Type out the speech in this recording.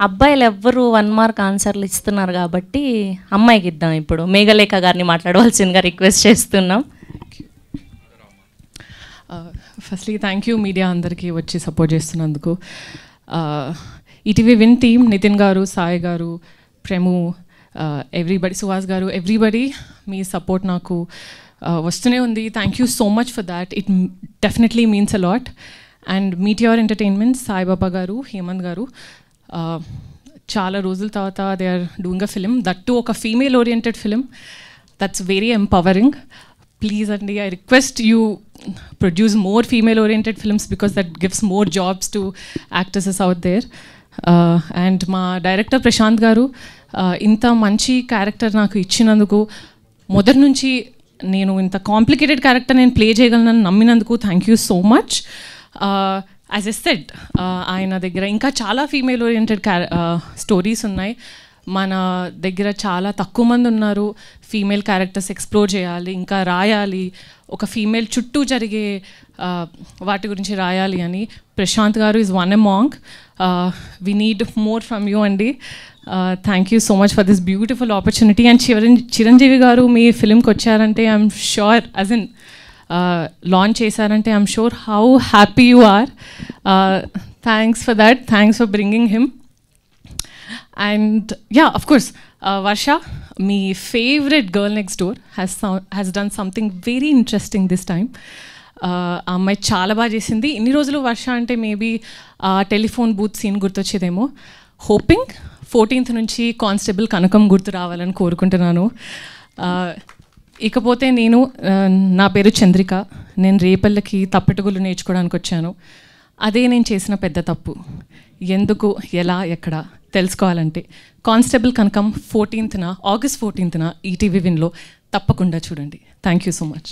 అబ్బాయిలు ఎవ్వరు 1 మార్క్ ఆన్సర్లు ఇస్తున్నారు కాబట్టి అమ్మాయికి ఇద్దాం. ఇప్పుడు మేఘలేఖ గారిని మాట్లాడవలసిందిగా రిక్వెస్ట్ చేస్తున్నాం. ఫస్ట్లీ థ్యాంక్ యూ మీడియా అందరికీ వచ్చి సపోర్ట్ చేస్తున్నందుకు. ఈటీవీ విన్ టీమ్, నితిన్ గారు, సాయి గారు, ప్రేము, ఎవ్రీబడి, సుహాస్ గారు, ఎవ్రీబడి మీ సపోర్ట్ నాకు వస్తూనే ఉంది. Thank you so much for that. It definitely means a lot. And Meteor entertainment, Saibaba గారు, హేమంత్ గారు, చాలా రోజుల తర్వాత they are doing a film, that too ఒక female oriented film. That's very empowering. Please అండి, I request you produce more female oriented films because that gives more jobs to actresses out there. And మా director Prashanth గారు ఇంత మంచి character నాకు ఇచ్చినందుకు, మొదటి నుంచి నేను ఇంత కాంప్లికేటెడ్ క్యారెక్టర్ నేను ప్లే చేయగలనని నమ్మినందుకు thank you so much. As I said, ఆయన దగ్గర ఇంకా చాలా ఫీమేల్ ఓరియంటెడ్ స్టోరీస్ ఉన్నాయి. మన దగ్గర చాలా తక్కువ మంది ఉన్నారు ఫీమేల్ క్యారెక్టర్స్ ఎక్స్ప్లోర్ చేయాలి, ఇంకా రాయాలి, ఒక ఫీమేల్ చుట్టూ జరిగే వాటి గురించి రాయాలి అని. ప్రశాంత్ గారు is one among. We need more from you అండి. Thank you so much for this beautiful opportunity. And Chiranjeevi గారు మీ ఫిల్మ్కి వచ్చారంటే I'm sure, as in launch చేశారంటే I'm sure how happy you are. Thanks for that. Thanks for bringing him. And yeah, of course, Varsha, my favorite girl next door, has done something very interesting this time. అమ్మాయి చాలా బాగా చేసింది. ఇన్ని రోజులు వర్ష అంటే maybe telephone booth scene గుర్తొచ్చేదేమో. Hoping 14th నుంచి constable కనకం గుర్తు రావాలని కోరుకుంటున్నాను. ఇకపోతే నా పేరు చంద్రిక. నేను రేపల్లకి తప్పెటగుళ్ళు నేర్చుకోవడానికి వచ్చాను. అదే నేను చేసిన పెద్ద తప్పు. ఎందుకు, ఎలా, ఎక్కడ తెలుసుకోవాలంటే కానిస్టేబుల్ కనకం 14th, August 14th ఈటీవీ విన్లో తప్పకుండా చూడండి. Thank you so much.